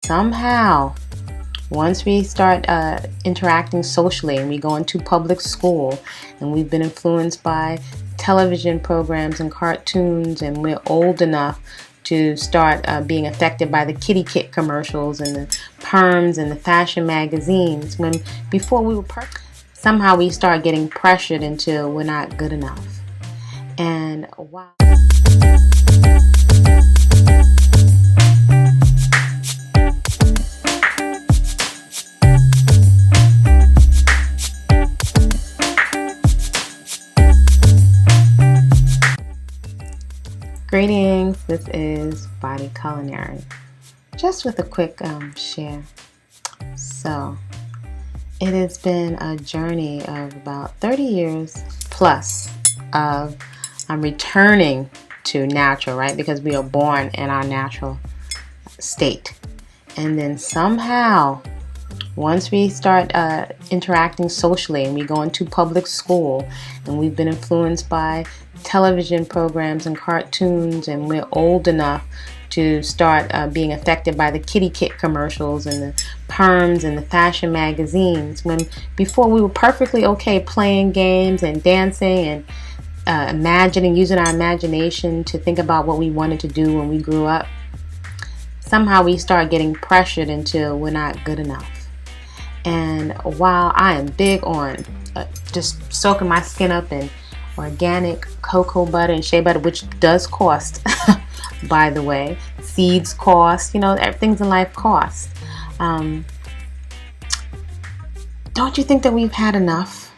somehow, once we start interacting socially and we go into public school and we've been influenced by television programs and cartoons, and we're old enough to start being affected by the kitty kit commercials and the perms and the fashion magazines, when before we were somehow we start getting pressured until we're not good enough. And wow. Greetings, this is Body Culinary. Just with a quick share. So, it has been a journey of about 30 years plus of returning to natural, right? Because we are born in our natural state. And then somehow, once we start interacting socially and we go into public school and we've been influenced by television programs and cartoons, and we're old enough to start being affected by the kitty kit commercials and the perms and the fashion magazines, when before we were perfectly okay playing games and dancing and imagining, using our imagination to think about what we wanted to do when we grew up. Somehow we start getting pressured until we're not good enough. And while I am big on just soaking my skin up in organic cocoa butter and shea butter, which does cost, by the way, seeds cost, things in life cost. Don't you think that we've had enough?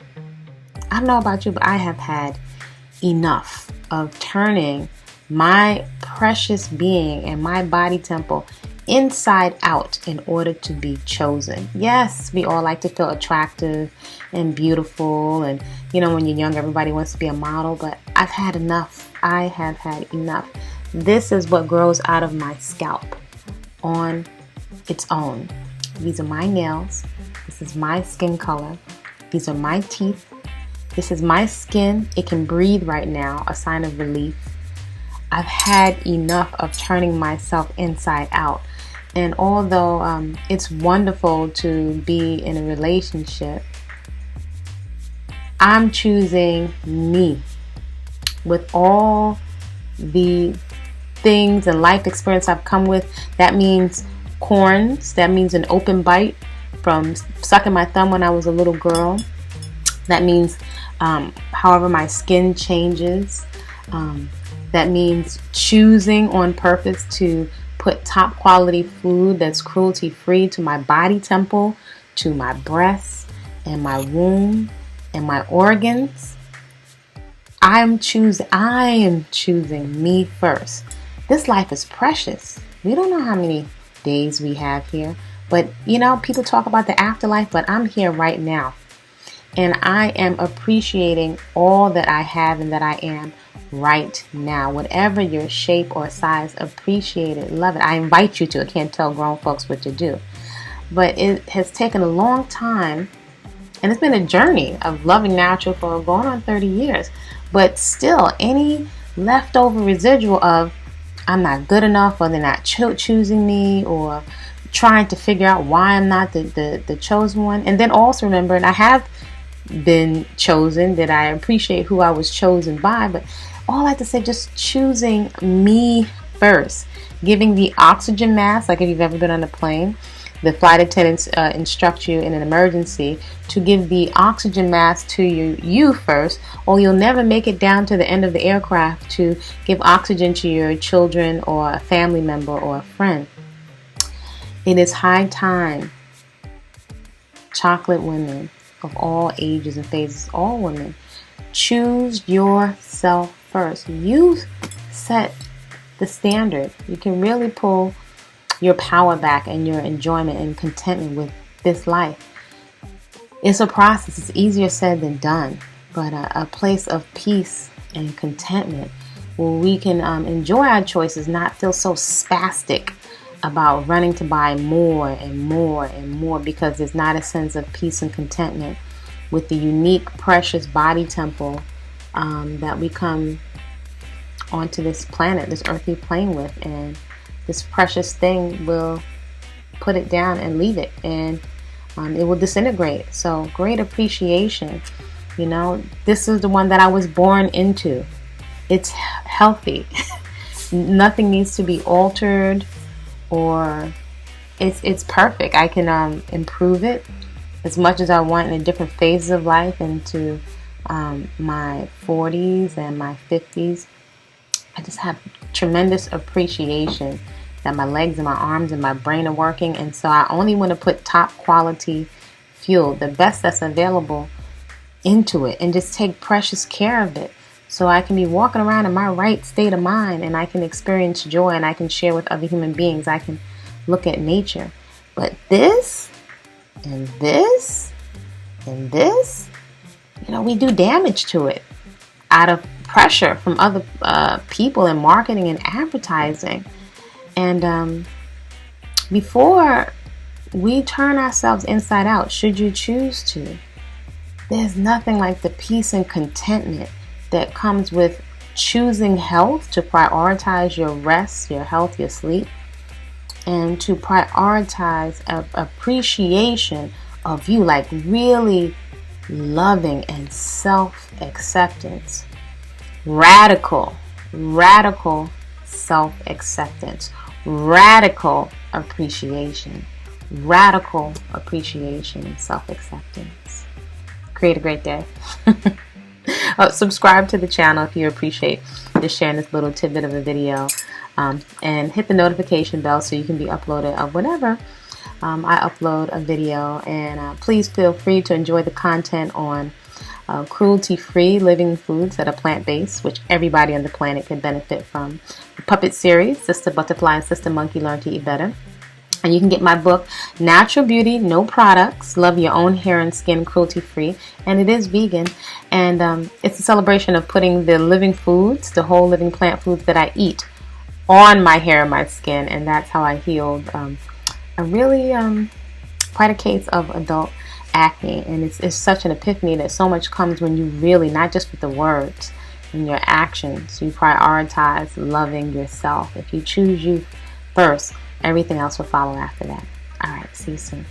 I don't know about you, but I have had enough of turning my precious being and my body temple inside out in order to be chosen. Yes, we all like to feel attractive and beautiful, and when you're young everybody wants to be a model, but I've had enough. I have had enough. This is what grows out of my scalp on its own. These are my nails. This is my skin color. These are my teeth. This is my skin. It can breathe right now, a sign of relief. I've had enough of turning myself inside out. And although it's wonderful to be in a relationship, I'm choosing me with all the things and life experience I've come with. That means corns. That means an open bite from sucking my thumb when I was a little girl. That means however my skin changes. That means choosing on purpose to put top quality food that's cruelty free to my body temple, to my breasts and my womb and my organs. I am choosing me first. This life is precious. We don't know how many days we have here, but people talk about the afterlife, but I'm here right now. And I am appreciating all that I have and that I am right now. Whatever your shape or size, appreciate it, love it. I invite you to. I can't tell grown folks what to do. But it has taken a long time, and it's been a journey of loving natural for going on 30 years. But still, any leftover residual of I'm not good enough, or they're not choosing me, or trying to figure out why I'm not the chosen one. And then also remember, and I have been chosen, that I appreciate who I was chosen by, but all I have to say, just choosing me first. Giving the oxygen mask, like if you've ever been on a plane, the flight attendants instruct you in an emergency to give the oxygen mask to you first, or you'll never make it down to the end of the aircraft to give oxygen to your children or a family member or a friend. It is high time, chocolate women of all ages and phases, all women, choose yourself first. You set the standard. You can really pull your power back and your enjoyment and contentment with this life. It's a process. It's easier said than done, but a place of peace and contentment where we can enjoy our choices, not feel so spastic about running to buy more and more and more, because there's not a sense of peace and contentment with the unique, precious body temple that we come onto this planet, this earthly plane with. And this precious thing will put it down and leave it, and it will disintegrate. So great appreciation. You know, this is the one that I was born into. It's healthy. Nothing needs to be altered, or it's perfect. I can improve it as much as I want in the different phases of life, into my 40s and my 50s. I just have tremendous appreciation that my legs and my arms and my brain are working, and so I only want to put top quality fuel, the best that's available, into it, and just take precious care of it, so I can be walking around in my right state of mind, and I can experience joy, and I can share with other human beings. I can look at nature. But this and this and this, you know, we do damage to it out of pressure from other people in marketing and advertising. And before we turn ourselves inside out, should you choose to, there's nothing like the peace and contentment that comes with choosing health, to prioritize your rest, your health, your sleep, and to prioritize appreciation of you, like really loving and self-acceptance. Radical self-acceptance. Radical appreciation. Radical appreciation and self-acceptance. Create a great day. Subscribe to the channel if you appreciate just sharing this little tidbit of a video. And hit the notification bell so you can be uploaded of whenever I upload a video. And please feel free to enjoy the content on cruelty-free living foods that are plant-based, which everybody on the planet can benefit from. The puppet series, Sister Butterfly and Sister Monkey Learn to Eat Better. And you can get my book, Natural Beauty, No Products, Love Your Own Hair and Skin Cruelty-Free. And it is vegan. And it's a celebration of putting the living foods, the whole living plant foods that I eat, on my hair and my skin. And that's how I healed a really quite a case of adult acne. And it's such an epiphany that so much comes when you really, not just with the words, in your actions, you prioritize loving yourself. If you choose you first, everything else will follow after that. All right, see you soon.